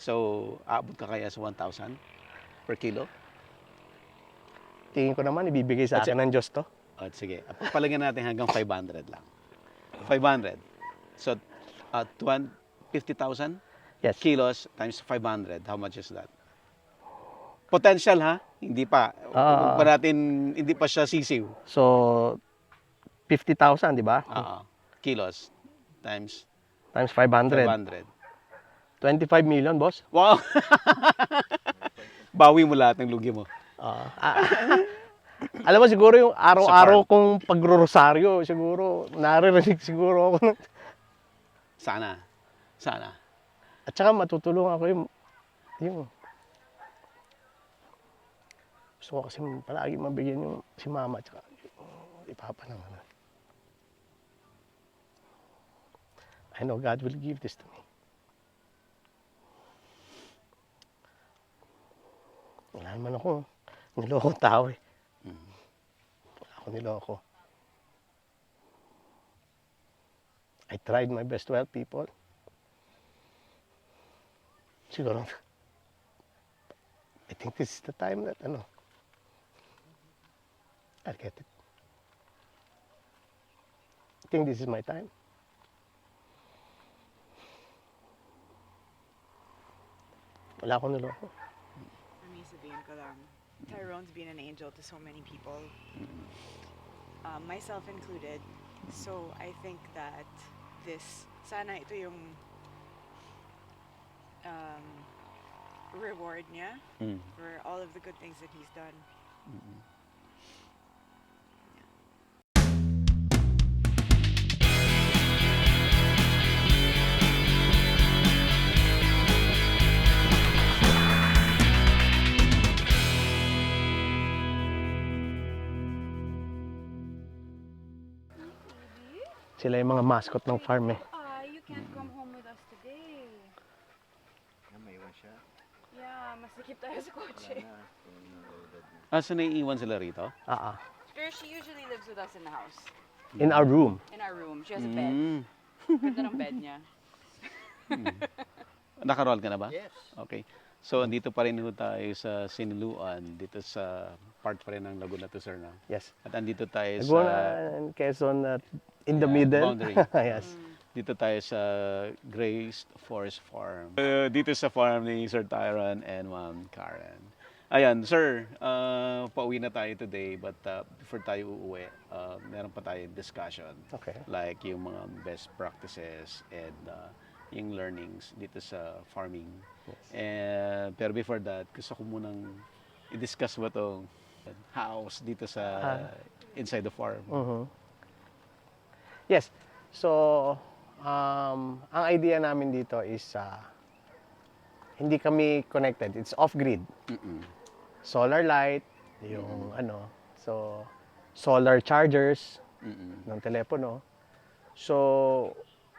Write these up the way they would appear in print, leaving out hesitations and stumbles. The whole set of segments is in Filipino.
So, aabot ka kaya sa 1,000 per kilo? Tingin ko naman, ibibigay sa akin ng Diyos to. O, sige. Pagpalagyan natin hanggang 500 lang. 500. So, 50,000 Yes. kilos times 500. How much is that? Potential, ha? Hindi pa. Huwag pa natin, hindi pa siya sisiw. So, 50,000, di ba? Kilos times Times 500. 500. 25 million, boss. Wow! Bawi mo lahat ng lugi mo. Alam mo, siguro yung araw-araw kong pagro-rosaryo, siguro, naririnig siguro ako. Sana. Sana. At saka matutulungan ko yung gusto ko kasi palagi mabigyan yung si mama at saka yung papa naman. I know God will give this to me. Wala naman ako niloko tao eh. Wala ako niloko. I tried my best to help people. Siguro, I think this is the time that, I'll get it. I think this is my time. Wala akong niloko. Sabihin ko lang, Tyrone's been an angel to so many people, myself included. So I think that sana ito yung reward niya for all of the good things that he's done. Sila yung mga mascot ng farm eh. You can't come home with us today. Maiwan siya. Yeah, masikip tayo sa kotse. So naiiwan sila rito? Pero she usually lives with us in the house. In our room. In our room. She has a bed. Ganda ng bed niya. Nakaroll ka na ba? Yes. Okay. So, andito pa rin tayo sa Siniluan, dito sa part pa rin ng Laguna to Sir, no? Yes. At andito tayo Laguna sa and Quezon in the middle. boundary. Yes. Dito tayo sa Grace Forest Farm. Dito sa farm ni Sir Tyron and Ma'am Karen. Ayan, sir, pauwi na tayo today, but before tayo uuwi, meron pa tayong discussion. Okay. Like yung mga best practices and yung learnings dito sa farming. Yes. Pero before that, gusto ko munang i-discuss ba itong house dito sa inside the farm. Yes. So, ang idea namin dito is hindi kami connected. It's off-grid. Solar light, yung so solar chargers ng telepono. So,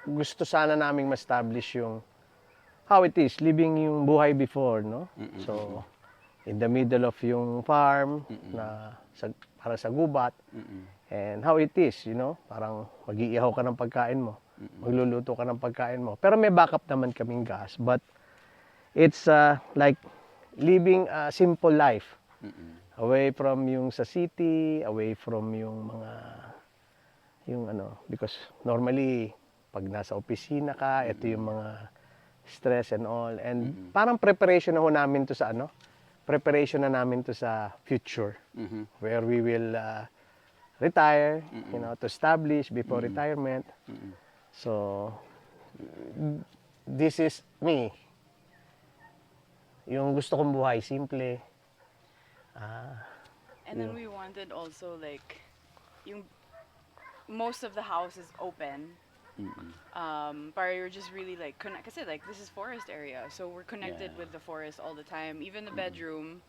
gusto sana naming ma-establish yung how it is living yung buhay before, no? So, in the middle of yung farm na para sa gubat. And how it is, parang mag-iihaw ka ng pagkain mo. Magluluto ka ng pagkain mo. Pero may backup naman kaming gas. But it's like living a simple life. Away from yung sa city, away from yung mga because normally pag nasa opisina ka, ito yung mga stress and all. And parang preparation na ho namin to sa preparation na namin to sa future. Where we will retire, to establish before retirement. So, this is me. Yung gusto kong buhay, simple. And then we wanted also like, yung most of the house is open. But you're just really like kasi like this is forest area, so we're connected with the forest all the time. Even the bedroom,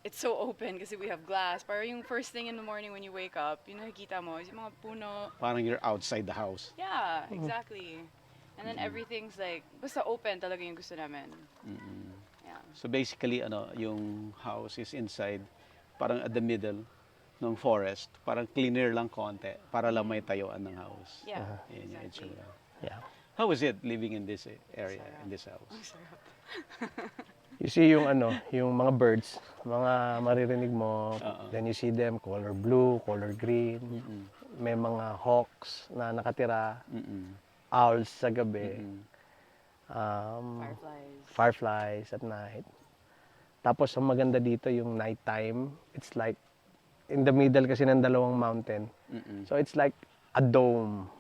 it's so open kasi we have glass. Parang yung first thing in the morning when you wake up, yung nakikita mo is yung mga puno. Parang you're outside the house. Yeah, exactly. And then everything's like basta open talaga yung gusto namin. Yeah. So basically, yung house is inside, parang at the middle ng forest, parang cleaner lang konti para lang may tayuan ng house. Yeah, Yan yung exactly. itsura. Yeah. How was it living in this area, in this house? You see yung yung mga birds, mga maririnig mo, then you see them color blue, color green. May mga hawks na nakatira, owls sa gabi, Fireflies. fireflies at night. Tapos ang maganda dito yung nighttime, it's like in the middle kasi ng dalawang mountain. So it's like a dome.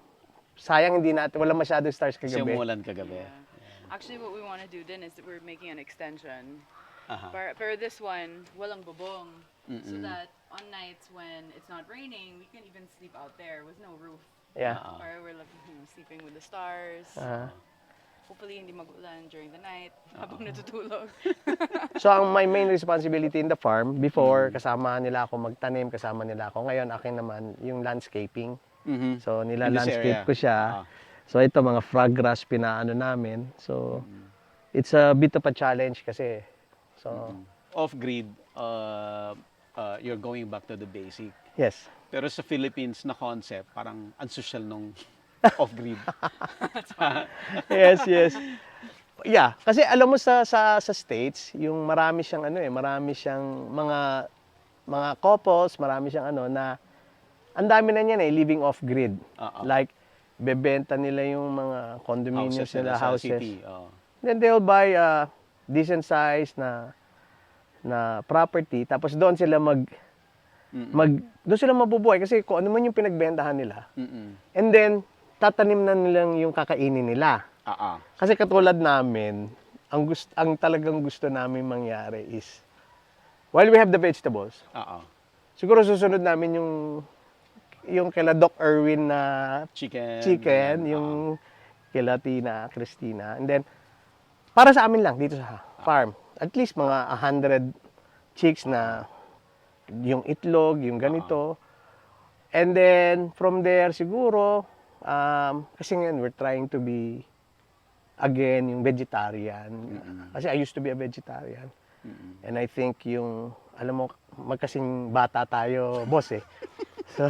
Sayang hindi natin, wala masyadong stars Kasi kagabi. umulan kagabi. Yeah. Actually, what we want to do then is that we're making an extension. Aha. Pero this one, walang bubong. So that on nights when it's not raining, we can even sleep out there with no roof. Yeah. Or we're like, sleeping with the stars. Hopefully, hindi mag-ulan during the night habang natutulog. So ang my main responsibility in the farm, before kasama nila ako magtanim, kasama nila ako. Ngayon akin naman yung landscaping. So nila In this landscape area. ko siya. So ito mga frog grass pinaano namin. So it's a bit of a challenge kasi. So Off-grid, you're going back to the basic. yes. Pero sa Philippines na concept, parang unsosyal nung off-grid. Yes. Yeah, kasi alam mo sa States, yung marami siyang marami siyang mga couples, marami siyang na ang dami na niyan living off grid. Like bebenta nila yung mga condominiums Houses nila, nila sa houses. city. Then they'll buy a decent size na property tapos doon sila doon sila mabubuhay kasi kung ano man yung pinagbentahan nila. And then tatanim na nilang yung kakainin nila. Kasi katulad namin, ang talagang gusto namin mangyari is while we have the vegetables, siguro susunod namin yung kila Doc Erwin na chicken, yung kila Tina, Christina. And then, para sa amin lang dito sa farm, at least mga 100 chicks na yung itlog, yung ganito. And then, from there siguro, kasi ngayon we're trying to be, again, yung vegetarian. Kasi I used to be a vegetarian. And I think alam mo, magkasing bata tayo, boss So,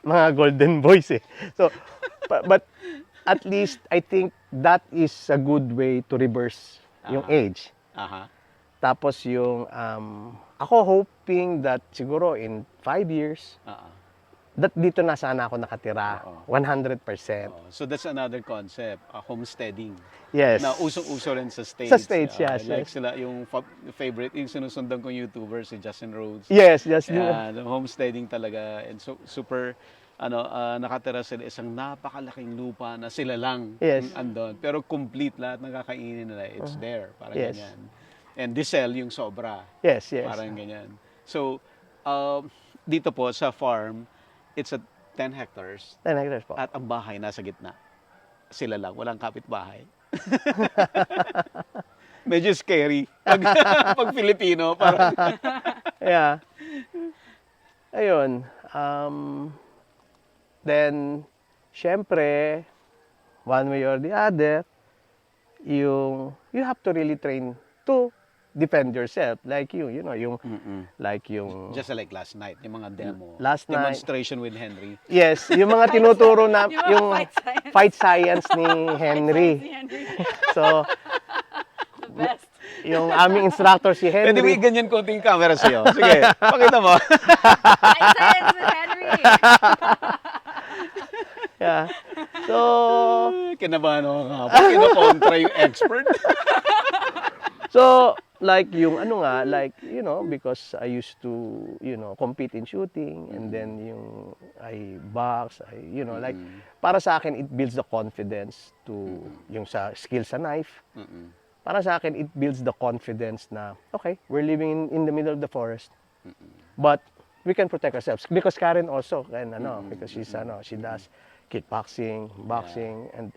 mga golden boys So, but at least I think that is a good way to reverse yung age. Tapos yung, ako hoping that siguro in 5 years, that dito na sana ako nakatira, 100%. So that's another concept, homesteading. Yes. Na usong-uso rin sa States. Sa States, yes, Like yes. sila, yung favorite, yung sinusundan kong YouTuber, si Justin Rhodes. Yes. The homesteading talaga. And so, super, nakatira sila isang napakalaking lupa na sila lang Yes. yung andon. Pero complete lahat ng kakainin nila, it's there. Parang Yes. ganyan. And they sell yung sobra. Yes. Parang ganyan. So, dito po sa farm, it's a 10 hectares 10 hectares po. at ang bahay nasa gitna. Sila lang, walang kapitbahay. Medyo scary. Pag Filipino, parang Yeah. Ayun. Then, syempre, one way or the other, you have to really train to defend yourself. Like yung just like last night, yung mga demo. Last night. Demonstration with Henry. yes, yung mga tinuturo na, Yung mga yung fight fight science science. ni Henry. Si Henry. So, The best. yung aming instructor si Pwede mo Henry. ganyan konting camera sa'yo. Sige, pakita mo. Fight science with Henry. Yeah. So, Kinabahan ako nga. Pag kinokontra yung expert. So, like yung because I used to, compete in shooting and then I box, like para sa akin it builds the confidence to yung sa skill sa knife. Para sa akin it builds the confidence na okay, we're living in the middle of the forest. But we can protect ourselves because Karen also because she does kickboxing, boxing and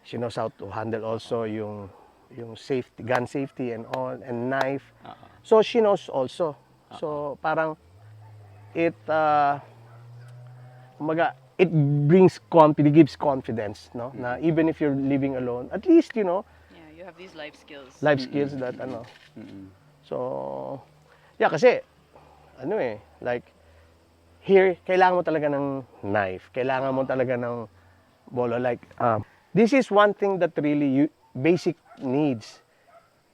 she knows how to handle also yung safety, gun safety and all, and knife. So she knows also. So parang it gives confidence, no? Na even if you're living alone, at least Yeah, you have these life skills. life skills that So yeah, kasi like here kailangan mo talaga ng knife, kailangan mo talaga ng bolo like This is one thing that really basic needs.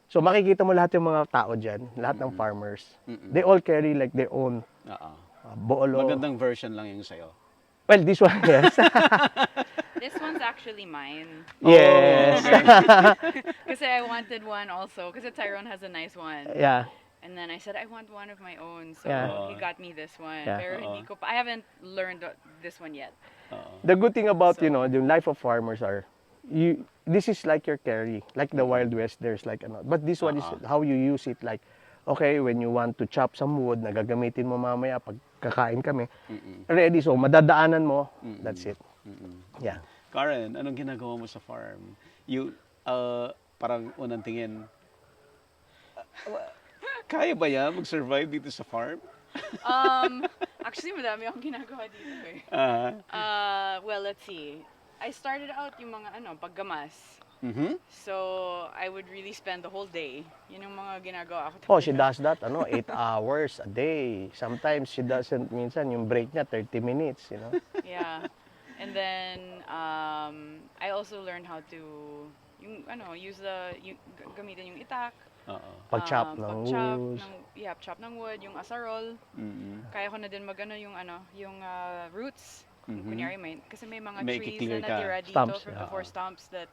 So makikita mo lahat yung mga tao dyan, lahat ng farmers. They all carry like their own Oo. bolo. Magandang version lang yung sa'yo. Well, this one, yes. This one's actually mine. Yes. Kasi I wanted one also. Kasi Tyrone has a nice one. Yeah. And then I said, I want one of my own. So Yeah. he got me this one. Yeah. Pero hindi ko pa, I haven't learned this one yet. Oo. The good thing about, So- the life of farmers are, this is like your carry. Like the Wild West, there's like, but this one is how you use it. Like, okay, when you want to chop some wood, nagagamitin mo mamaya pag kakain kami, ready. So, madadaanan mo, that's it. Yeah. Karen, anong ginagawa mo sa farm? Parang unang tingin, kaya ba yan mag-survive dito sa farm? Actually, madami akong ginagawa dito eh. Well, let's see. I started out yung mga paggamas. So, I would really spend the whole day. Yun yung mga ginagawa ko. Oh, she does that, 8 hours a day. Sometimes she doesn't, minsan yung break niya, 30 minutes, Yeah. And then, I also learned how to, gamitin yung itak. Oo. Pag-chop ng wood. Chop ng wood, yung asarol. Kaya ko na din yung roots. Kunyari, kasi may mga May trees i-clear na ka. natira dito Stumps, for stumps that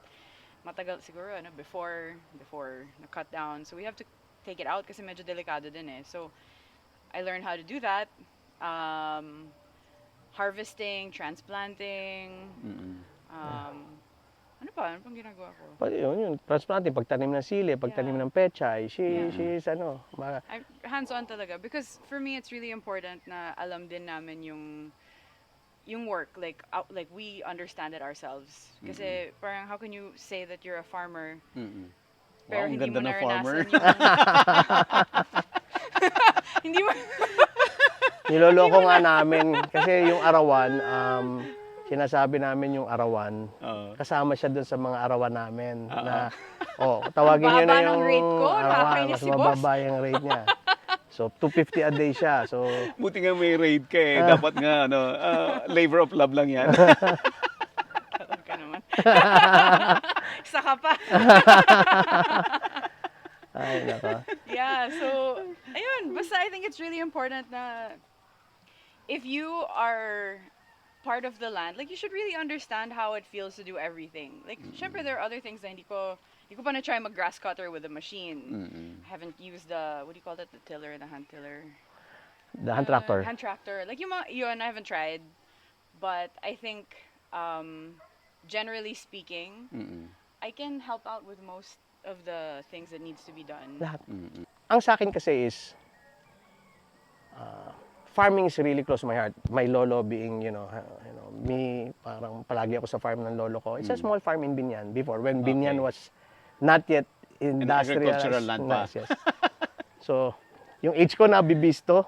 matagal siguro, before na-cut down. So we have to take it out kasi medyo delikado din eh. So I learned how to do that. Harvesting, transplanting. Ano pang ginagawa ko? Yun, transplanting, pagtanim ng sili, pagtanim ng pechay, she is, I'm hands-on talaga because for me it's really important na alam din namin yung work, like we understand it ourselves. Kasi parang how can you say that you're a farmer pero Wow, ang hindi mo ganda ng farmer. naranasan yung hindi mo Niloloko nga namin kasi yung arawan, sinasabi namin yung arawan, Oo. kasama siya dun sa mga arawan namin na, tawagin nyo na Baba ng yung rate ko, arawan, nakakainis mas si boss. mababa yung rate niya. So, 250 a day siya. So, Buti nga may raid ka eh. Dapat nga, labor of love lang yan. Tawag ka naman. Isa ka pa. ay, nako. Yeah, so, ayun, basta I think it's really important na if you are part of the land, like you should really understand how it feels to do everything. Like, syempre there are other things na hindi ko pa na-try mag-grass cutter with a machine. I haven't used the, what do you call that, the tiller, the hand tiller? The hand tractor. Hand tractor. Like yun, I haven't tried. But I think, generally speaking, I can help out with most of the things that needs to be done. Lahat. Ang sa akin kasi is, farming is really close to my heart. My lolo being, me, parang palagi ako sa farm ng lolo ko. It's a small farm in Binyan before, when Binyan Okay. was not yet industrial. agricultural land pa. Yes, yes. So, yung age ko nabibisto.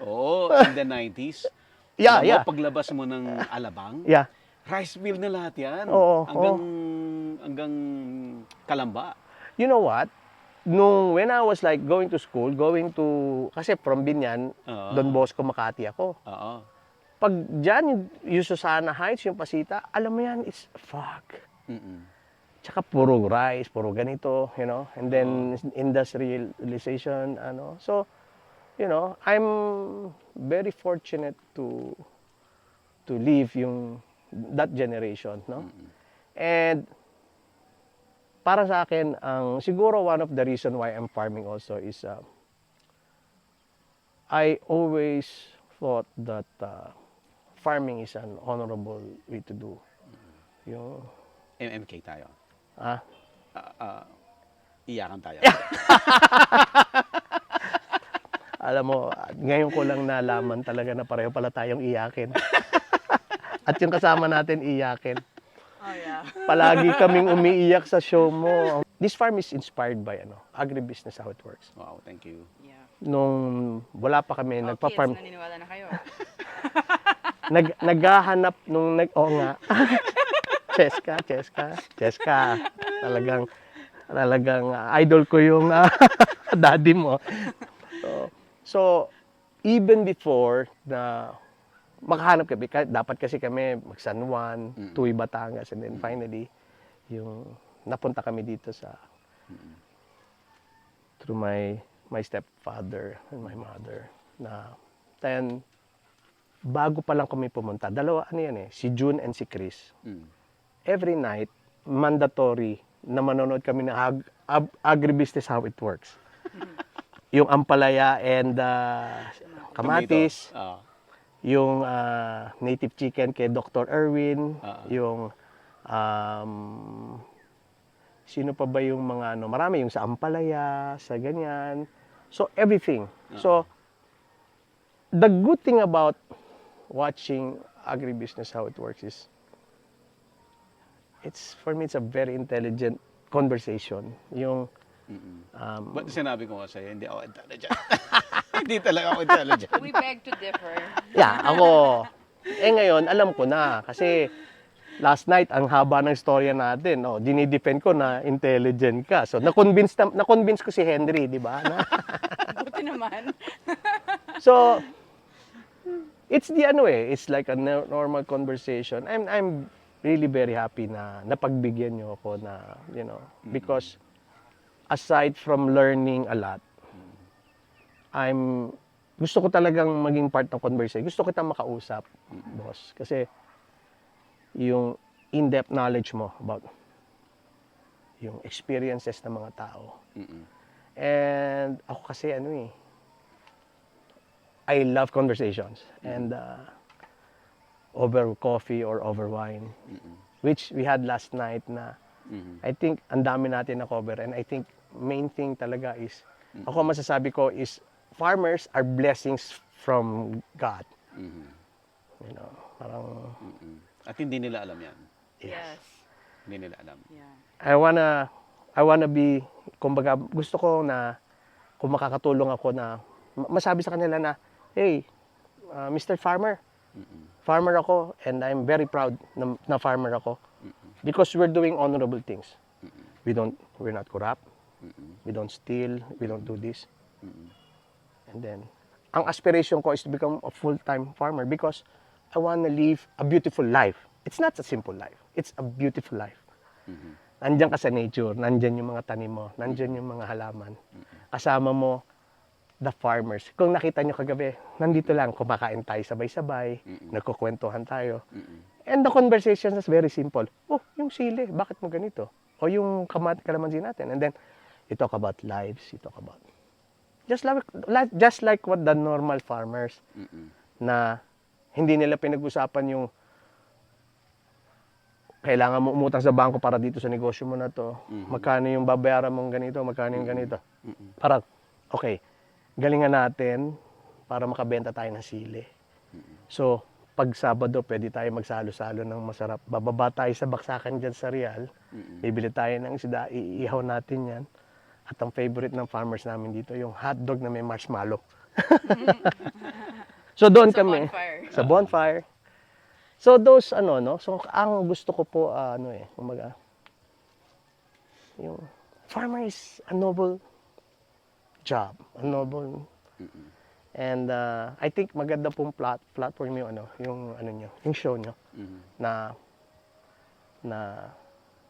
Oo, in the 90s. Yeah, Alam mo, yeah. paglabas mo ng Alabang, Yeah. rice mill na lahat yan. Oo, Hanggang Kalamba. You know what? When I was like going to school, kasi from Binyan, Oo. Don Bosco, Makati ako. Oo. Pag dyan, yung Susana Heights, yung Pasita, alam mo yan, it's fuck. Tsaka puro rice, puro ganito, and then industrialization, So, I'm very fortunate to live that generation, no? And para sa akin, siguro one of the reason why I'm farming also is I always thought that farming is an honorable way to do. Yung MMK tayo. Ah, Iyakan tayo. alam mo, ngayon ko lang nalaman talaga na pareho pala tayong iyakin. At yung kasama natin iyakin. Oh, yeah. Palagi kaming umiiyak sa show mo. This farm is inspired by agribusiness, how it works. Wow, thank you. Yeah. Nung wala pa kami, nagpa-farm, Kids, naniniwala na kayo. naghahanap oo nga. Cheska. Talagang idol ko yung daddy mo. So, even before na makahanap kami. Dapat kasi kami mag-San Juan, Tuy, Batangas, and then finally, yung napunta kami dito sa through my stepfather and my mother na then bago pa lang kami pumunta, dalawa ano yan si June and si Chris. Every night, mandatory na manonood kami ng agribusiness how it works. Yung ampalaya and kamatis, Tomato. yung native chicken kay Dr. Erwin, yung sino pa ba yung mga marami yung sa ampalaya, sa ganyan. So everything. So the good thing about watching agribusiness how it works is for me it's a very intelligent conversation. Yung Ba't sinabi ko nga sa'yo, hindi ako intelligent. Hindi talaga ako intelligent. We beg to differ. yeah, ako ngayon alam ko na kasi last night ang haba ng storya natin, dinidefend ko na intelligent ka. So na-convince ko si Henry, di ba? Buti naman. So it's it's like a normal conversation. I'm really very happy na napagbigyan niyo ako na, because aside from learning a lot, gusto ko talagang maging part ng conversation. Gusto kitang makausap, boss. Kasi yung in-depth knowledge mo about yung experiences ng mga tao. And ako kasi I love conversations. And over coffee or over wine, which we had last night na I think ang dami natin na cover. And I think main thing talaga is, ako masasabi ko is, farmers are blessings from God. Parang, At hindi nila alam yan. Yes. Hindi nila alam. Yeah. I wanna be, kumbaga, gusto ko na, kung makakatulong ako na, masabi sa kanila na, hey, Mr. Farmer, farmer ako, and I'm very proud na farmer ako. Because we're doing honorable things. We're not corrupt. We don't steal. We don't do this. And then, ang aspiration ko is to become a full-time farmer because I want to live a beautiful life. It's not a simple life. It's a beautiful life. Nandiyan ka sa nature, nandiyan yung mga tanim mo, nandiyan yung mga halaman. Kasama mo the farmers. Kung nakita nyo kagabi, nandito lang, kumakain tayo sabay-sabay, nagkukwentuhan tayo. And the conversation is very simple. Oh, yung sili, bakit mo ganito? O yung kalamansi natin. And then, you talk about lives, you talk about just like what the normal farmers na hindi nila pinag-usapan yung kailangan mo umutang sa bangko para dito sa negosyo mo na to. Magkano yung babayaran mong ganito, magkano yung ganito. Parang, okay, galingan natin para makabenta tayo ng sili. So, pag Sabado, pwede tayo magsalo-salo ng masarap. Bababa tayo sa baksakan dyan sa Real. Bibili tayo ng isda, iihaw natin yan. At ang favorite ng farmers namin dito, yung hotdog na may marshmallow. So doon Sa kami. bonfire. Sa bonfire. So those, so ang gusto ko po, umaga, yung farmer is a noble job. A noble. And I think maganda pong platform yung yung show nyo. Na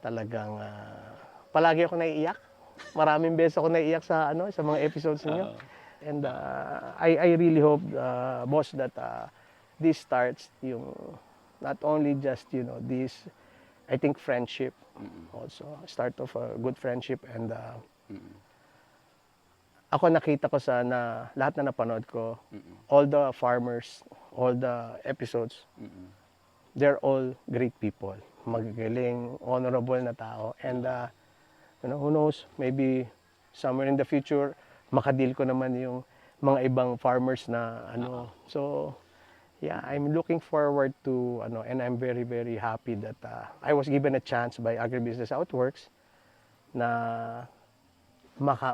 talagang palagi ako naiiyak. Maraming beses ako naiiyak sa mga episodes niyo. And I really hope, boss, that this starts yung not only just this, I think friendship also, start of a good friendship. And ako nakita ko na lahat na napanood ko, all the farmers, all the episodes, they're all great people, magagaling, honorable na tao. And who knows, maybe somewhere in the future, makadil ko naman yung mga ibang farmers na So, yeah, I'm looking forward to, and I'm very, very happy that I was given a chance by Agribusiness How It Works na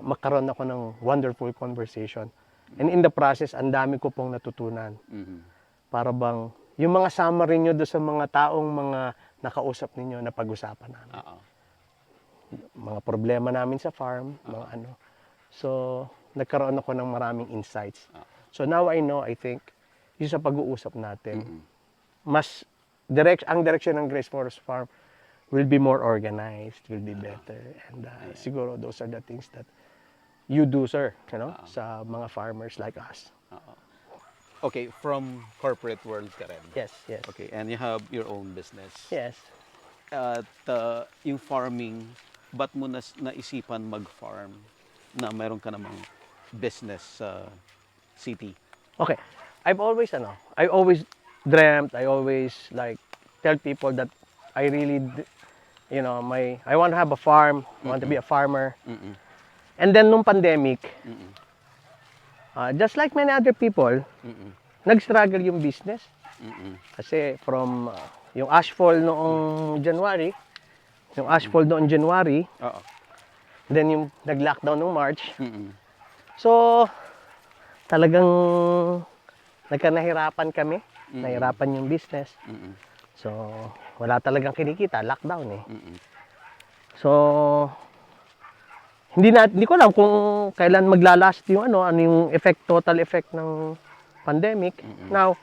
makaroon ako ng wonderful conversation. And in the process, ang dami ko pong natutunan. Para bang, yung mga summary nyo doon sa mga taong mga nakausap ninyo na pag-usapan namin. Mga problema namin sa farm, mga So, nagkaroon ako ng maraming insights. So now I know, I think, yung sa pag-uusap natin. Mm-mm. Mas ang direction ng Grace Forest Farm will be more organized, will be better. And siguro those are the things that you do, sir, sa mga farmers like us. Okay, from corporate world ka rin. Yes, yes. Okay, and you have your own business. Yes. At yung farming, ba't mo naisipan mag-farm na meron ka namang business sa city? Okay. I always dreamt, I always like tell people that I really, I want to have a farm, I want to be a farmer. Mm-mm. And then nung pandemic, Mm-mm. just like many other people, Mm-mm. nag-struggle yung business. Mm-mm. Kasi from yung ashfall noong January, Oo. then yung nag-lockdown noong March. Mm-mm. So, talagang nahirapan kami. Nahirapan yung business. Mm-mm. So, wala talagang kinikita, lockdown eh. Mm-mm. So, hindi ko alam kung kailan maglalast yung ano yung total effect ng pandemic. Now,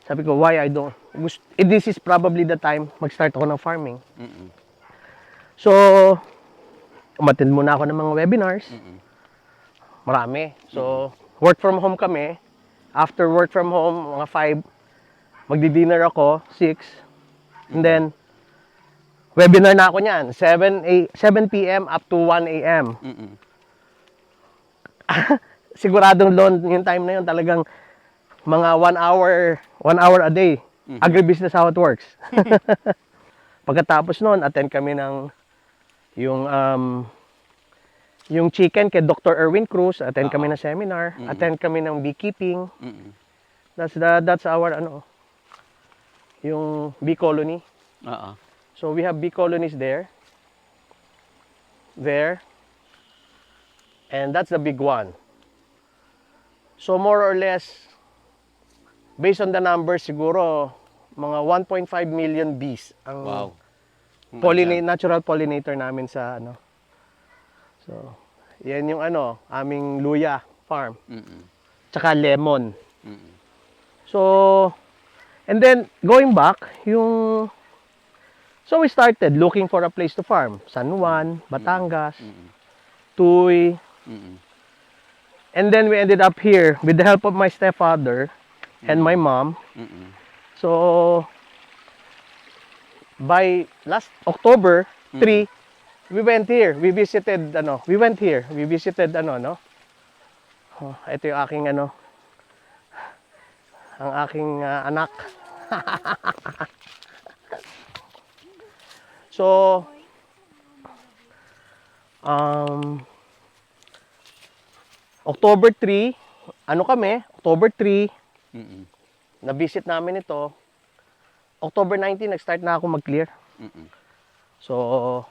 sabi ko, why I don't, this is probably the time mag-start ako ng farming. Mm-mm. So, umattend muna ako ng mga webinars. Mm-mm. Marami. So, work from home kami. After work from home, mga 5, magdi-dinner ako, 6. And then, webinar na ako niyan, 7 p.m. up to 1 a.m. Mm-mm. Siguradong loan yung time na yun, talagang mga 1 hour a day. Agribusiness how it works. Pagkatapos noon, attend kami ng yung chicken kay Dr. Erwin Cruz, attend kami ng seminar, attend kami ng beekeeping. Mm-mm. That's our yung bee colony. Oo. So we have bee colonies there. And that's the big one. So more or less, based on the numbers, siguro mga 1.5 million bees ang Wow. natural pollinator namin sa So, yan yung aming luya farm. Mm-mm. Tsaka lemon. Mm-mm. So, and then going back, so we started looking for a place to farm. San Juan, Batangas, Tuy, Mm-mm. and then we ended up here with the help of my stepfather and my mom. Mm-mm. So, by last October 3, we went here. We visited Oh, ito yung aking ang aking anak. So, October 3, October 3, Mm-mm. na-visit namin ito. October 19, nag-start na ako mag-clear. Mm-mm. So,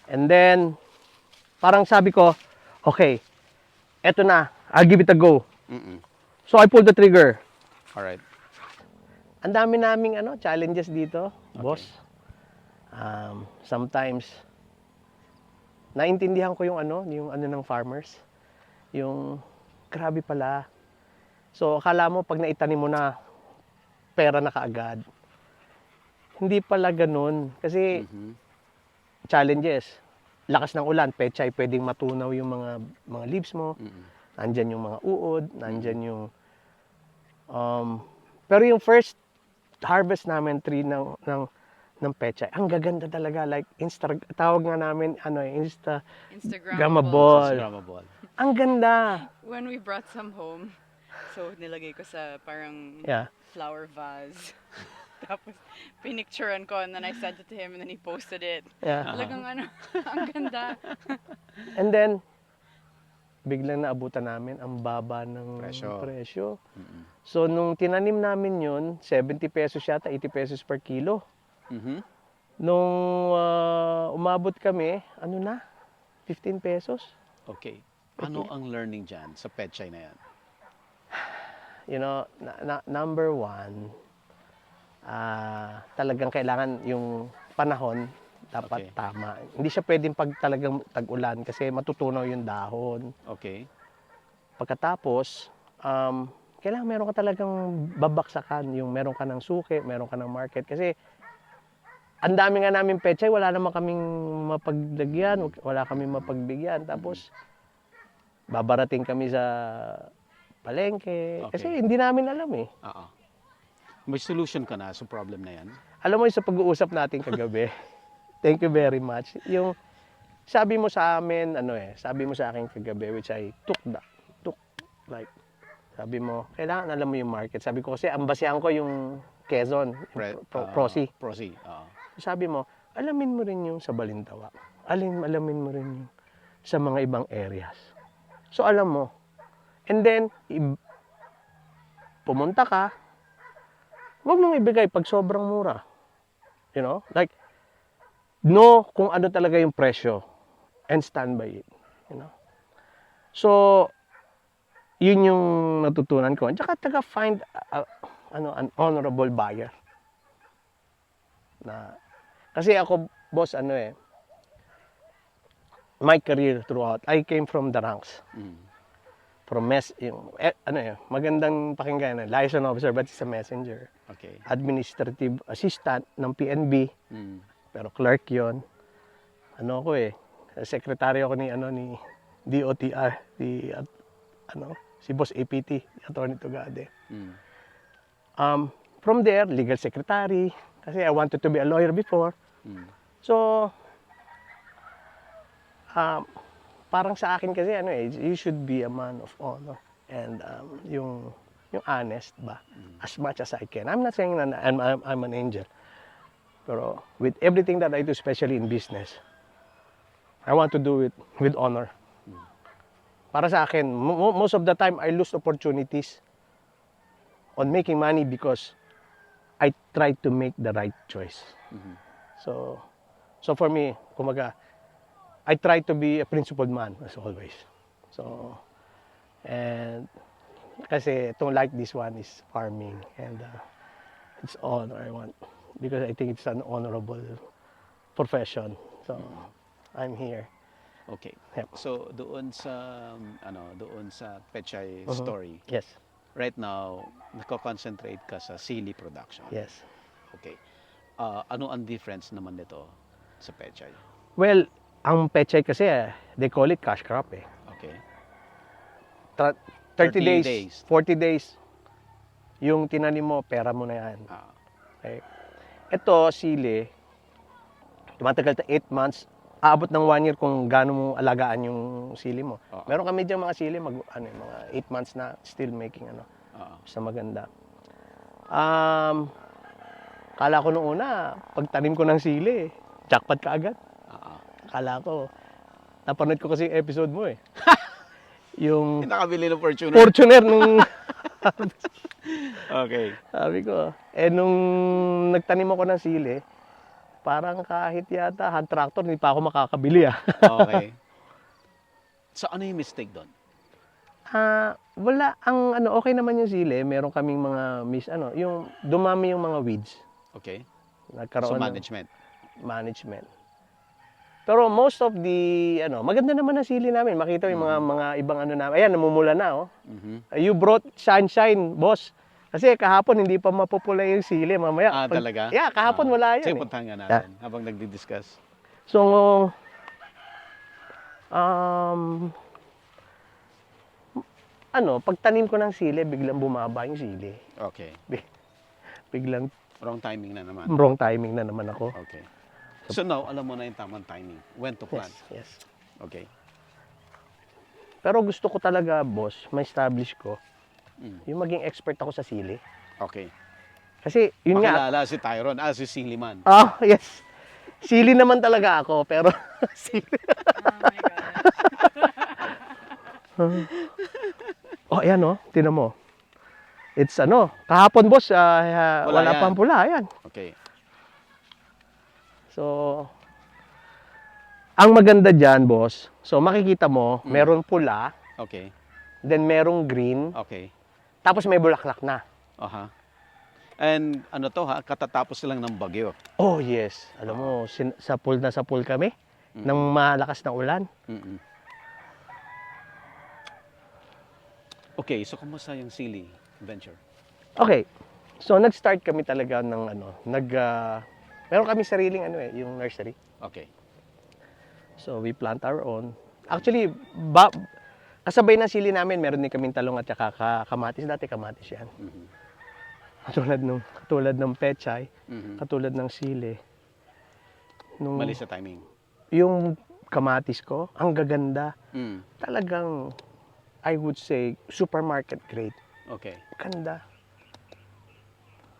and then, parang sabi ko, okay, eto na, I'll give it a go. Mm-mm. So, I pulled the trigger. Alright. Ang dami naming challenges dito, boss. Sometimes, naintindihan ko yung ng farmers. Yung, grabe pala. So, akala mo, pag naitanim mo na, pera na kaagad. Hindi pala ganun. Kasi, challenges. Lakas ng ulan, pechay, pwedeng matunaw yung mga leaves mo. Nandyan yung mga uod, nandyan yung... pero yung first harvest namin, tree ng pechay, ang gaganda talaga. Like, tawag nga namin, Instagram. Instagrammable. Ang ganda. When we brought some home, so nilagay ko sa parang Yeah. flower vase. Tapos, pinicturean ko and then I sent it to him and then he posted it. Yeah. Talagang ang ganda. And then, biglang naabutan namin ang baba ng Presyo. presyo. So, nung tinanim namin yun, 70 pesos yata, 80 pesos per kilo. Mhm. Nung umabot kami, 15 pesos. Okay. Ano ang learning dyan sa pechay na yan? Number one, talagang kailangan yung panahon, Dapat Okay. tama. Hindi siya pwedeng pag talagang tag-ulan kasi matutunaw yung dahon. Okay. Pagkatapos, kailangan meron ka talagang babaksakan. Yung meron ka ng suki, meron ka ng market. Kasi ang dami nga namin pechay, wala naman kaming mapaglagyan, wala kaming mapagbigyan. Tapos, babarating kami sa palengke. Kasi Okay. hindi namin alam eh. Oo. May solution ka na sa problem na yan? Alam mo yung sa pag-uusap natin kagabi, thank you very much. Yung sabi mo sa amin, sabi mo sa akin kagabi, which I took like, sabi mo, kailangan alam mo yung market. Sabi ko kasi, ang basehan ko yung Quezon, yung Prosi. Prosi. Oo. Sabi mo, alamin mo rin yung sa Balintawak. Alamin mo rin yung sa mga ibang areas. So, alam mo. And then, pumunta ka, huwag mong ibigay pag sobrang mura. You know? Like, know kung ano talaga yung presyo and stand by it. You know? So, yun yung natutunan ko. Tsaka find an honorable buyer. Kasi ako, boss, my career throughout, I came from the ranks. From magandang pakinggan, liaison officer, but it's a messenger. Okay. Administrative assistant ng PNB, pero clerk yon. Sekretaryo ako ni DOTR, si Boss APT, Attorney Tugade. From there, legal secretary, kasi I wanted to be a lawyer before. So, parang sa akin kasi you should be a man of honor and yung honest ba as much as I can. I'm not saying that I'm an angel. Pero with everything that I do, especially in business, I want to do it with honor. Para sa akin, most of the time I lose opportunities on making money because I try to make the right choice. So for me, kumaga, I try to be a principled man as always. So, and kasi itong like this one is farming and it's honor I want because I think it's an honorable profession. So, I'm here. Okay. Yep. So doon sa Pechay story. Yes. Right now, nako-concentrate ka sa sili production. Yes. Okay. Ano ang difference naman nito sa Pechay? Well, ang pechay kasi they call it cash crop eh. Okay. 30 days, days. 40 days. Yung tinanim mo, pera mo na yan. Ah, Okay. Ito, sili, tumatagal 8 months, aabot ng 1 year kung gaano mo alagaan yung sili mo. Oo. Meron kami dyan mga sili, mga 8 months na still making sa maganda. Kala ko nung una, pagtanim ko ng sili, jackpot ka agad. Kala ko, napanood ko kasi yung episode mo eh. Yung nakabili ng Fortuner. Fortuner nung Okay. sabi ko. Nung nagtanim ako ng sili, parang kahit yata hand tractor, hindi pa ako makakabili Okay. So ano yung mistake doon? Wala okay naman yung sili. Meron kaming mga yung dumami yung mga weeds. Okay. Nagkaroon So ng management. Pero most of the maganda naman ang sili namin. Makita mo yung mga ibang namin. Ayan, namumula na You brought sunshine, boss. Kasi kahapon hindi pa mapupula yung sili mamaya. Talaga? Yeah, kahapon wala yan. Sige, puntahan nga natin habang nagdi-discuss. So, pagtanim ko ng sili, biglang bumaba yung sili. Okay. Biglang Wrong timing na naman. wrong timing na naman ako. Okay. So now, alam mo na yung tamang timing. When to plant. Yes. Okay. Pero gusto ko talaga, boss, ma-establish ko yung maging expert ako sa sili. Okay. Kasi yun nga. Makilala si Tyron si Siliman. Yes. Sili naman talaga ako, pero sili. Oh my God. Ayan tinan mo. It's kahapon boss, wala yan. pang pula, ayan. Okay. So, ang maganda dyan, boss, so makikita mo, meron pula, Okay. then merong green, Okay. tapos may bulaklak na. Aha. And ano to ha, katatapos lang ng bagyo. Oh, yes. Alam mo, sa pool kami ng malakas na ulan. Mm-mm. Okay, so kumusta yung Sili Venture? Okay. So, nag-start kami talaga ng meron kami sariling yung nursery. Okay. So, we plant our own. Actually, kasabay ng sili namin, meron din kaming talong at saka kamatis. Dati kamatis yan. Mhm. Katulad ng pechay, Mhm. katulad ng sili. Mali sa timing. Yung kamatis ko, ang gaganda. Mm. Talagang, I would say, supermarket grade. Okay. Ganda.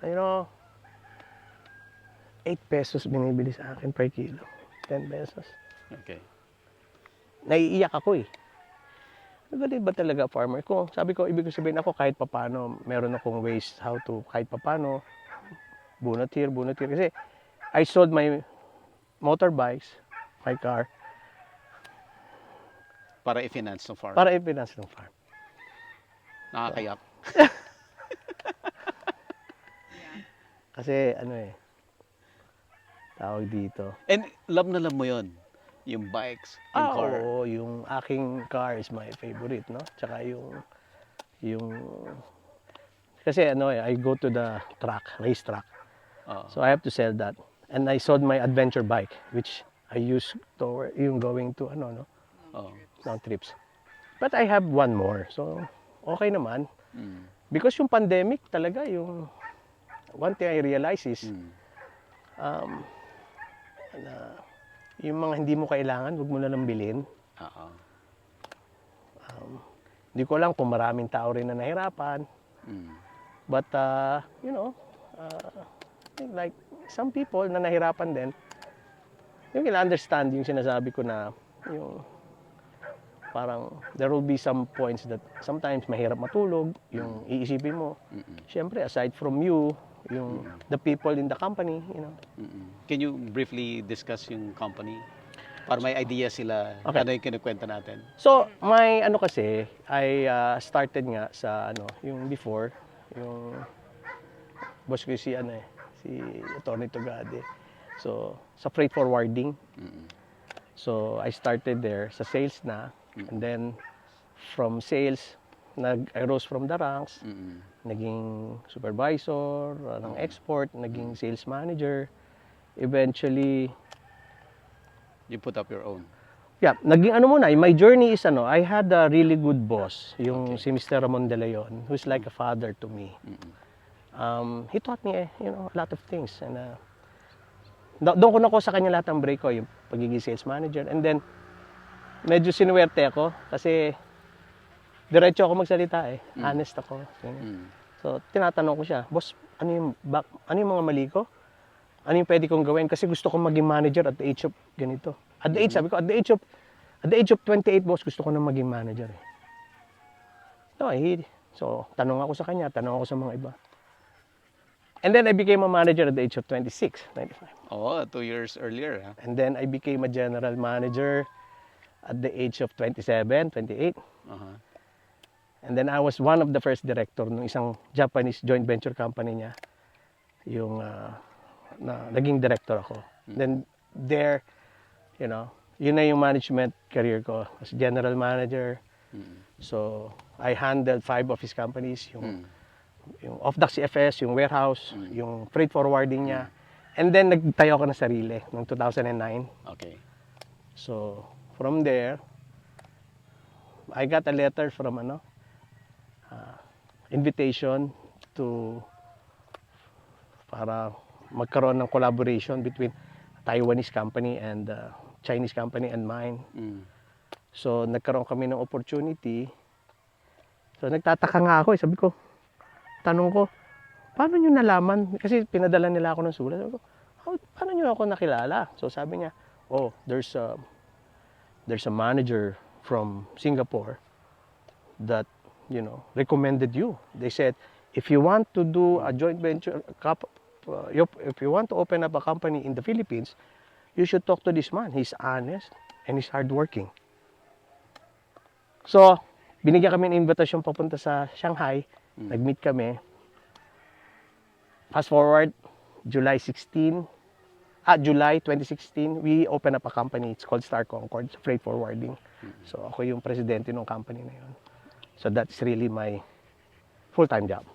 You know, 8 pesos binibili sa akin per kilo. 10 pesos. Okay. Naiiyak ako eh. Nagalit ba talaga farmer ko? Sabi ko, ibig sabihin ako kahit papano, meron akong ways how to kahit papano, bunot here. Kasi I sold my motorbikes, my car, Para i-finance ng farm. para i-finance ng farm. Nakakayak. Kasi tawag dito. And love na love mo yon, yung bikes, yung car. Oo, yung aking car is my favorite, no? Tsaka yung kasi I go to the race track. Oo. So I have to sell that. And I sold my adventure bike, which I use to yung going to Oo. long trips. But I have one more. So okay naman. Mm. Because yung pandemic talaga, yung one thing I realize is Mm. na yung mga hindi mo kailangan, huwag mo na lang bilhin. Oo. Hindi ko alam kung maraming tao rin na nahirapan. Mm. But, like some people na nahirapan din, yung understand yung sinasabi ko na yung parang there will be some points that sometimes mahirap matulog, yung iisipin mo. Siyempre, aside from you, yung the people in the company, Mm-mm. Can you briefly discuss yung company? Para may idea sila Okay. ano yung kinukwenta natin. So, may kasi, I started nga sa yung before, yung boss ko si si Atty. Tugade. So, sa freight forwarding. Mm-mm. So, I started there sa sales na. And then, from sales, I rose from the ranks. Mm-mm. Naging supervisor ng export, naging sales manager. Eventually, You put up your own. yeah, naging muna, my journey is I had a really good boss, yung Okay. si Mr. Ramon De Leon, who's like a father to me. Mm-mm. He taught me, a lot of things. And doon ko nakuha sa kanya lahat ng break ko, yung pagiging sales manager. And then, medyo sinuwerte ako kasi diretso ako magsalita Honest ako. Mm. So, tinatanong ko siya, boss, ano yung mga mali ko? Ano yung pwede kong gawin? Kasi gusto kong maging manager at the age of ganito. At the age, sabi ko, at the age of 28, boss, gusto ko na maging manager. So, tanong ako sa kanya, tanong ako sa mga iba. And then I became a manager at the age of 26, 25. Oh, 2 years earlier. Ha? And then I became a general manager at the age of 27, 28. Uh-huh. And then I was one of the first director ng isang Japanese joint venture company niya. Yung naging director ako. Then there, yun na yung management career ko as general manager. So I handled 5 of his companies, yung off-dock CFS, yung warehouse, yung freight forwarding niya. And then nagtayo ako ng sarili noong 2009. Okay. So from there, I got a letter from invitation para magkaroon ng collaboration between Taiwanese company and Chinese company and mine. Mm. So nagkaroon kami ng opportunity. So nagtataka nga ako, sabi ko, tanong ko, paano nyo nalaman? Kasi pinadala nila ako ng sulat. Sabi ko, paano nyo ako nakilala? So sabi niya, oh, there's a manager from Singapore that recommended you. They said, if you want to do a joint venture, if you want to open up a company in the Philippines, you should talk to this man. He's honest and he's hardworking. So, binigyan kami ng invitation papunta sa Shanghai. Nag-meet kami. fast forward, July 2016, we opened up a company. It's called Star Concord, freight forwarding. So ako yung presidente ng company na yun. So that's really my full-time job.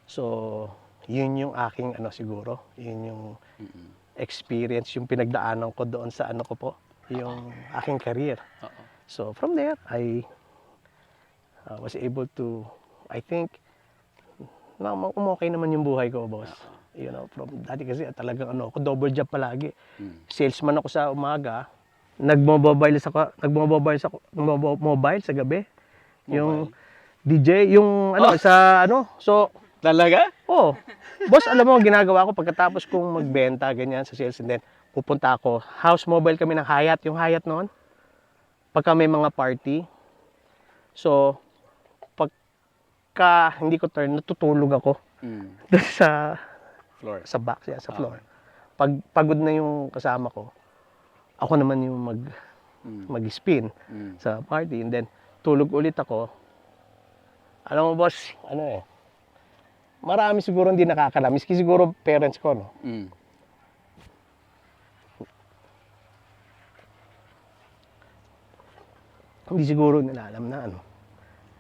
So yun yung aking siguro, yun yung experience, yung pinagdaanan ko doon sa ko po, yung aking career. So from there, I was able to, I think, umokay naman yung buhay ko, boss. You know, from dati kasi talagang ako double job palagi. Salesman ako sa umaga, nagmo-mobile sa gabi. Yung DJ, yung so Talaga? oh, boss, alam mo, ginagawa ko pagkatapos kong magbenta, ganyan, sa sales, and then, pupunta ako, house mobile kami ng Hyatt, yung Hyatt noon, pagka may mga party. So, pagka hindi ko turn, natutulog ako doon Floor. sa box, sa floor. Pag pagod na yung kasama ko, ako naman yung mag-spin sa party, and then, tulog ulit ako. Alam mo, boss, marami siguro hindi nakakala. Miski siguro parents ko, no? Hindi siguro nila alam na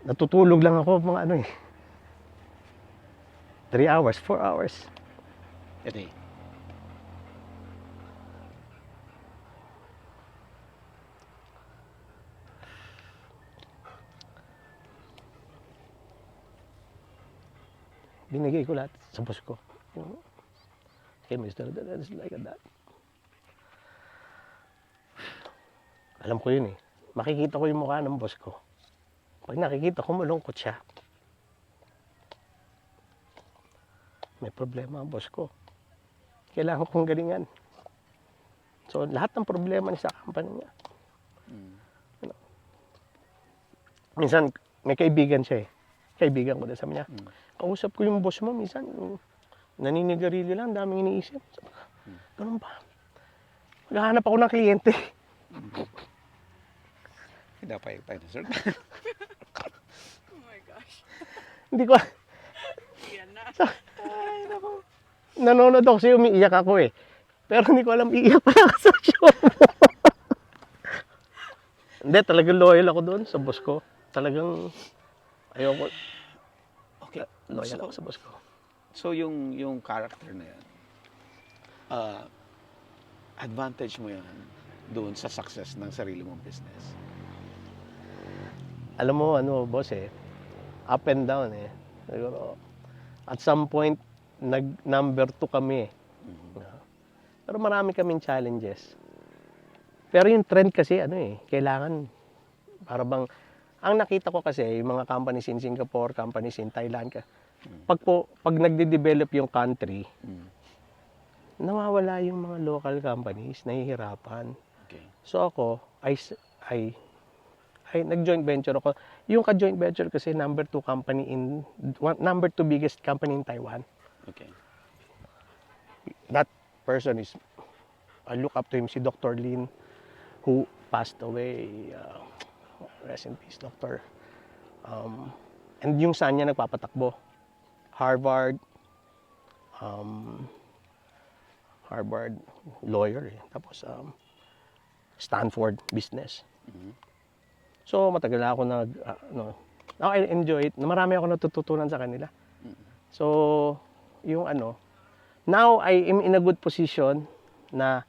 natutulog lang ako mga 3 hours, 4 hours. A day. Binigay ko lahat sa boss ko. Okay, Mr. That's like that. Alam ko yun eh. Makikita ko yung mukha ng boss ko. Pag nakikita ko, malungkot siya. May problema ang boss ko. Kailangan kong galingan. So, lahat ng problema niya sa company niya. Minsan, may kaibigan siya eh. Kaibigan ko din, sabi niya, kausap ko yung boss mo, minsan, naninigarilyo lang, daming iniisip. Sabi ko, ganun ba? Naghahanap ako ng kliyente. Pinapayag tayo na, sir. Oh my gosh. Hindi ko, Yan na. ay, naku. Nanonood ako sa'yo, umiiyak ako eh. Pero hindi ko alam, iiyak pala ka sa show mo. Hindi, talagang loyal ako doon sa boss ko. Talagang, ayoko. Okay. Loyal ako sa boss ko. So yung character na yan, advantage mo yan doon sa success ng sarili mong business. Alam mo, boss up and down eh. Siguro, at some point, number 2 kami eh. Pero marami kaming challenges. Pero yung trend kasi, kailangan, para bang, ang nakita ko kasi, yung mga companies in Singapore, companies in Thailand, pag nagde-develop yung country, nawawala yung mga local companies, nahihirapan. Okay. So ako, ay nag-joint venture ako. Yung ka-joint venture kasi number 2 biggest company in Taiwan. Okay. That person is, I look up to him, si Dr. Lin, who passed away. Rest in peace, Doctor. And yung son niya nagpapatakbo. Harvard lawyer eh. Tapos Stanford business. So matagal na ako I enjoy it. Marami ako natututunan sa kanila. So yung now I am in a good position na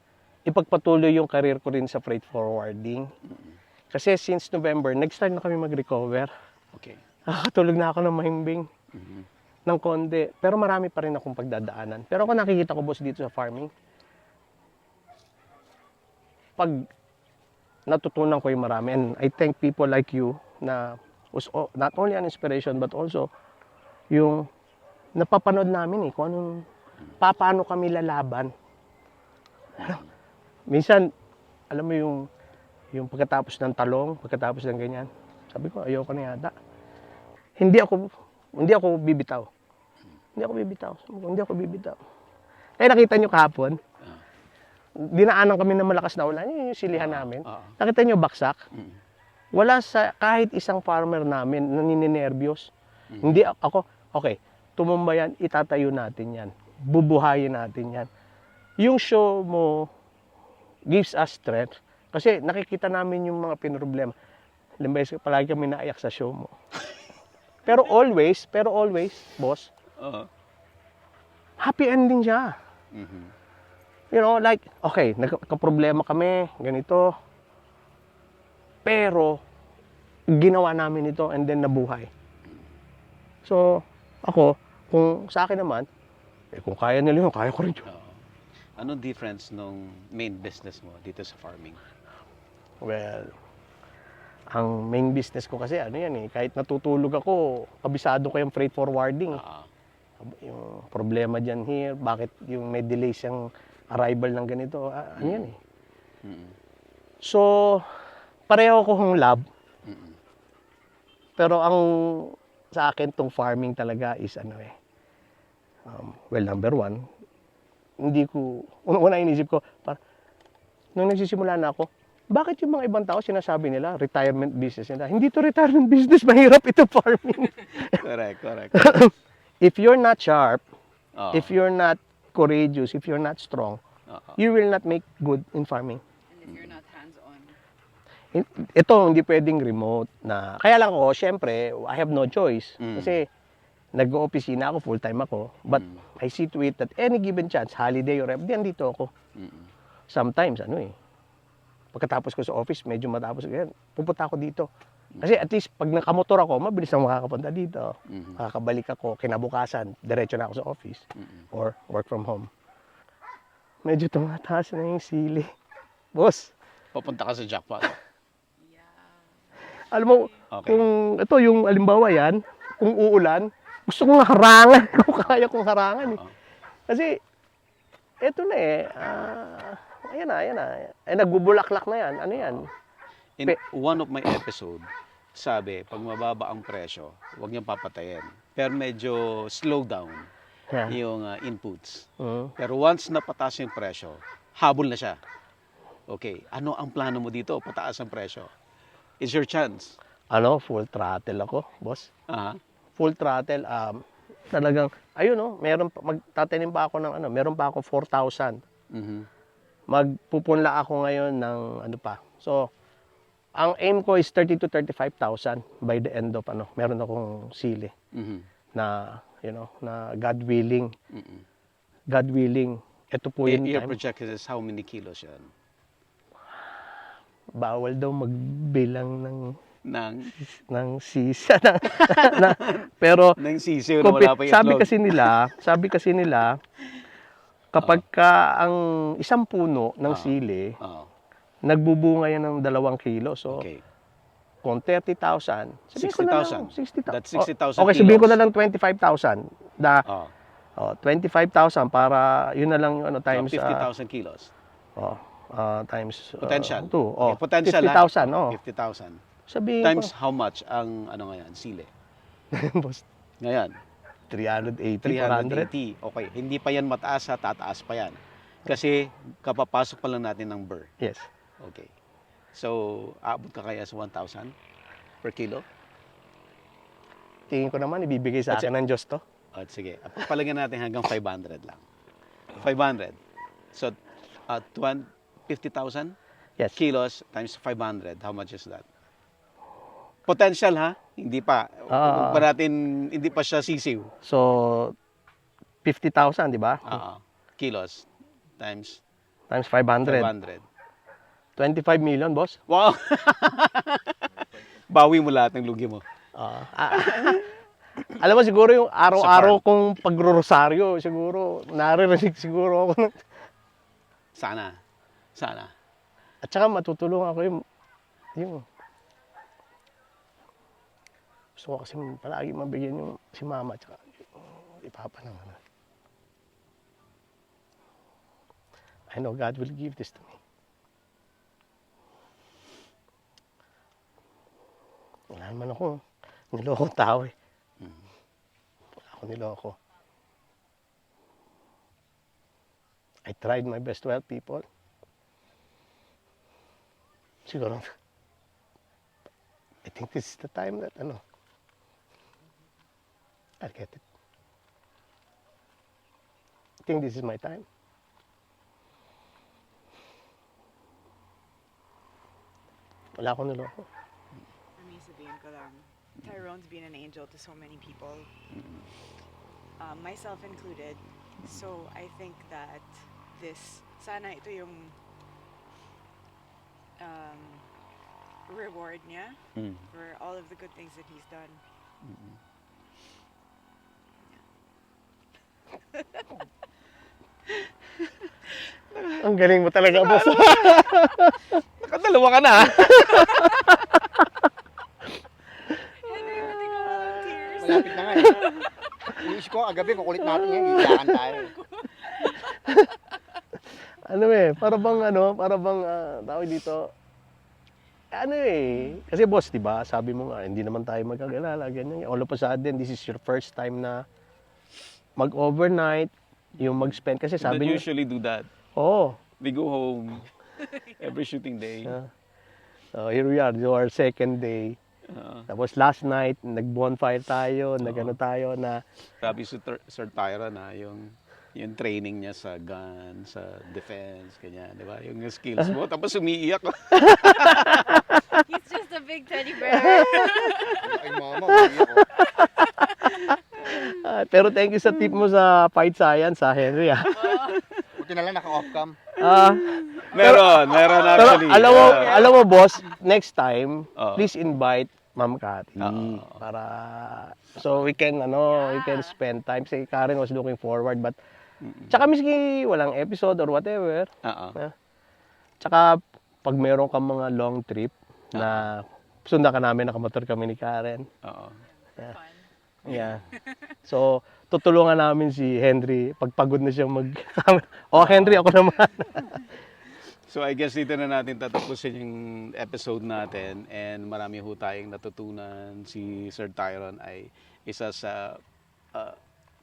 ipagpatuloy yung career ko rin sa freight forwarding. Kasi since November, nag-start na kami mag-recover. Okay. Tulog na ako ng mahimbing. Ng konti. Pero marami pa rin akong pagdadaanan. Pero ako nakikita ko, boss, dito sa farming, pag natutunan ko yung marami, and I thank people like you na was not only an inspiration, but also yung napapanood namin kung anong, paano kami lalaban. Minsan, alam mo yung pagkatapos ng talong, pagkatapos ng ganyan, sabi ko, ayoko na yata. Hindi ako bibitaw. Hindi ako bibitaw. Kaya nakita nyo kahapon, dinaanan kami ng malakas na ulan, yung silihan namin. Nakita nyo baksak? Wala sa kahit isang farmer namin na nininervyos. Hindi ako, okay, tumumba yan, itatayo natin yan. Bubuhayin natin yan. Yung show mo gives us strength. Kasi nakikita namin yung mga pinroblema. Limbes, palagi kami naiyak sa show mo. Pero always, boss, Oo. happy ending siya. Mhm. You know, like, okay, nagka-problema kami, ganito. Pero, ginawa namin ito and then nabuhay. So, ako, kung sa akin naman, kung kaya nila yun, kaya ko rin yun. Oo. Anong difference nung main business mo dito sa farming? Well, ang main business ko kasi, ano yan eh, kahit natutulog ako, kabisado ko yung freight forwarding. Oo. Yung problema dyan here, bakit yung may delay siyang arrival ng ganito, ano yan eh. Mm-mm. So, pareho ko hong lab, Mm-mm. pero ang sa akin tong farming talaga is ano eh. Well, number one, hindi ko, una inisip ko, nung nagsisimula na ako, bakit yung mga ibang tao sinasabi nila, retirement business nila? Hindi to retirement business, mahirap ito farming. Correct. If you're not sharp, Oo. if you're not courageous, if you're not strong, Oo. you will not make good in farming. And if you're not hands-on. Ito, hindi pwedeng remote na. Kaya lang ako, syempre, I have no choice. Mm. Kasi, nag-opisina ako, full-time ako. But, Mm. I see to it that any given chance, holiday or dito ako. Mm-mm. Sometimes, pagkatapos ko sa office, medyo matapos, yan, pupunta ako dito. Kasi at least, pag nakamotor ako, mabilis na makakapunta dito. Mhm. Makakabalik ako, kinabukasan, diretso na ako sa office. Mm-mm. Or work from home. Medyo tumataas na yung sili. Boss, Papunta ka sa jackpot. alam mo, Okay. kung ito yung alimbawa yan, kung uulan, gusto kong harangan, kung kaya kong harangan eh. Oo. Kasi, eto na eh, ayan na. Eh, nagbubulaklak na yan, ano yan? In one of my episode, sabi, pag mababa ang presyo, huwag niyang papatayin. Pero medyo slow down Yan. yung inputs. Mm. Pero once napataas yung presyo, habol na siya. Okay, ano ang plano mo dito? Pataas ang presyo. It's your chance. Full throttle ako, boss. Aha. Full throttle, talagang, ayun magtatanim pa ako ng meron pa ako 4,000. Mhm. Magpupunla ako ngayon ng So, ang aim ko is 30 to 35,000 by the end of meron akong sili Mhm. na, na God willing. Mhm. God willing. Ito po yung Your time. project is how many kilos yan? Bawal daw magbilang Nang ng sisa. Pero, nang sisiw na wala pa yung sabi kasi nila, kapag ka ang isang puno ng sili, Oo. nagbubunga yan ng 2 kilo. So, Okay. kung 30,000, sabihin ko na lang, 60,000. 60,000. That's 60,000 Okay, sabihin ko kilos. na lang 25,000. Oh. 25,000 para yun na lang yung times 50,000 kilos. times Potential. 2. Okay, potential 50,000, 50,000. Sabihin Times how much ang ngayon, sili? ko, boss, Ngayon, 380, 400. 380. Okay, hindi pa yan mataas ha, tataas pa yan. Kasi kapapasok pa lang natin ng burr. Yes. Okay. So, aabot ka kaya sa 1,000 per kilo? Tingin ko naman, ibibigay sa akin ng Diyos to. At sige, palagyan natin hanggang 500 lang. 500. So, 50,000 Yes. kilos times 500. How much is that? Potential ha? Hindi pa. Huwag pa natin, hindi pa siya sisiw. So, 50,000, di ba? Kilos times Times 500. 500. 25 million, boss. Wow! Bawi mo lahat ng lugi mo. Alam mo, siguro yung araw-araw kong pagro-rosaryo, siguro, naririnig siguro ako. Sana. At saka matutulungan ko yung gusto ko kasi palagi mabigyan yung si mama at saka yung ipapa naman. I know God will give this to me. Wala naman ako. Niloko tao eh. Wala ako niloko. I tried my best to help people. Siguro, I think this is the time that, I'll get it. I think this is my time. Wala akong niloko. I mean, sabihin ko lang, Tyrone's been an angel to so many people, myself included. So I think that sana ito yung reward niya for all of the good things that he's done. Ang galing mo talaga, boss. Nakadalawa ka na. Henry, pati ka walang tears. Malapit na nga eh. Iniisip ko, agabi, kukulit natin yan, gigiyakan tayo. Ano para bang tawag dito. Ano kasi boss, 'di ba? Sabi mo nga, hindi naman tayo magkakilala, ganyan. All of a sudden, this is your first time na mag-overnight, yung mag-spend kasi We don't sabi niyo, usually do that. oh, We go home every shooting day. so here we are, our second day. Tapos last night, nag-bonfire tayo, nag-ano tayo na Grabe si Sir Tyron na yung training niya sa gun, sa defense, ganyan, di ba? Yung skills mo, tapos umiiyak. He's just a big teddy bear. Ay, mama, umiyak ko. pero thank you sa tip mo sa fight science, Henry. Buti na lang naka-off-cam. Meron Pero actually. alam mo boss, next time, Oo. please invite Ma'am Cathy para so we can we can spend time. Si Karen was looking forward but tsaka miski walang episode or whatever. Tsaka pag meron kang mga long trip na sundan ka namin, nakamotor kami ni Karen. Oo. Fun. Yeah. So tutulungan namin si Henry pag pagod na siyang mag Henry, ako naman. So I guess dito na natin tatapusin yung episode natin and marami ho tayong natutunan. Si Sir Tyron ay isa sa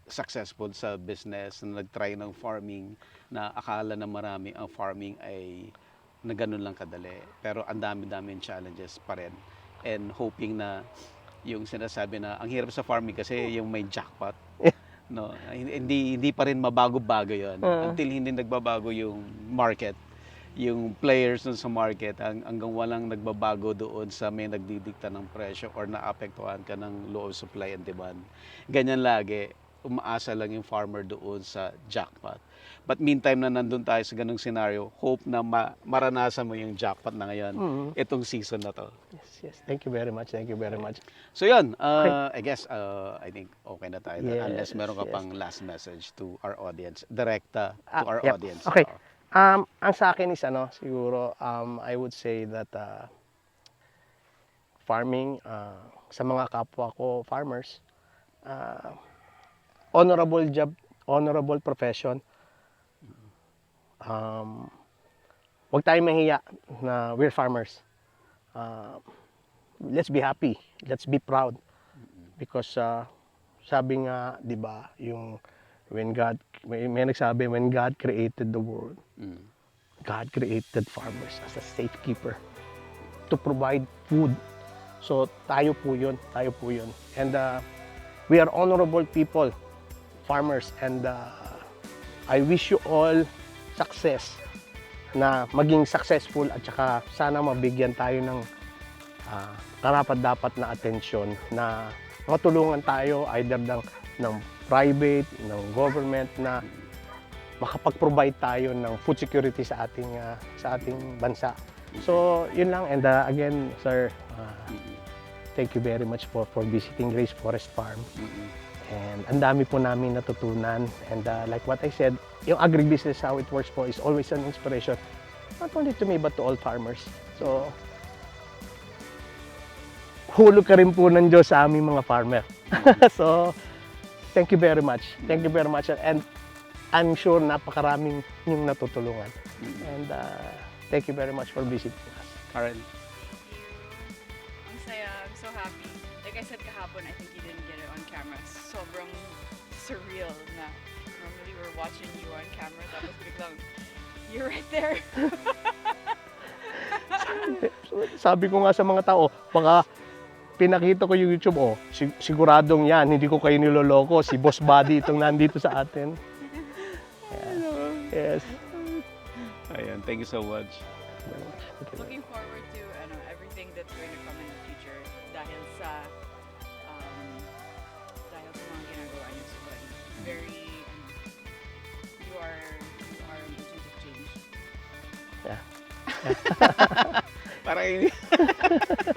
successful sa business na nag-try ng farming na akala na marami ang farming ay na ganun lang kadali. Pero ang dami-daming challenges pa rin. And hoping na yung sinasabi na ang hirap sa farming kasi yung may jackpot. No, hindi pa rin mabago-bago 'yon until hindi nagbabago yung market, yung players dun sa market hanggang walang nagbabago doon sa may nagdidikta ng presyo or naapektuhan ka ng low of supply and demand. Ganyan lagi, umaasa lang yung farmer doon sa jackpot. But meantime na nandun tayo sa ganung scenario, hope na maranasan mo yung jackpot na ngayon, itong season na to. Yes. Thank you very much. Thank you very much. So yun, I guess, I think okay na tayo. Yes, Unless meron ka yes. pang last message to our audience, direkta to our Yep. audience. Okay. Oo. Ang sa akin is siguro I would say that farming sa mga kapwa ko farmers, honorable job, honorable profession. Huwag tayong mahiya na we're farmers. Let's be happy. Let's be proud. Because sabi nga, 'di ba, yung may nagsabi, when God created the world, God created farmers as a safekeeper to provide food. So tayo po yun. And we are honorable people, farmers, and I wish you all success, na maging successful at saka sana mabigyan tayo ng karapat-dapat na atensyon na matulungan tayo either ng private, ng government na makapag-provide tayo ng food security sa ating bansa. So, yun lang. And again, sir, thank you very much for visiting Grace Forest Farm. And ang dami po namin natutunan. And like what I said, yung agribusiness, how it works po, is always an inspiration. Not only to me, but to all farmers. So, hulog ka rin po ng Diyos sa aming mga farmer. So, thank you very much. Thank you very much. And I'm sure napakaraming yung natutulungan. And thank you very much for visiting us. Karen. Ang saya. I'm so happy. Like I said kahapon, I think you didn't get it on camera. Sobrang surreal na normally we're watching you on camera tapos biglang you're right there. Sabi ko nga sa mga tao, baka pinakita ko yung YouTube, siguradong yan, hindi ko kayo niloloko, si Boss Buddy itong nandito sa atin. Yes. Ayan, thank you so much. Looking forward to everything that's going to come in the future dahil sa mga ginagawa niyo. So, like, very, you are an agent of change. Yeah. Parang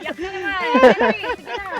Yak na naman! Henry, sige na!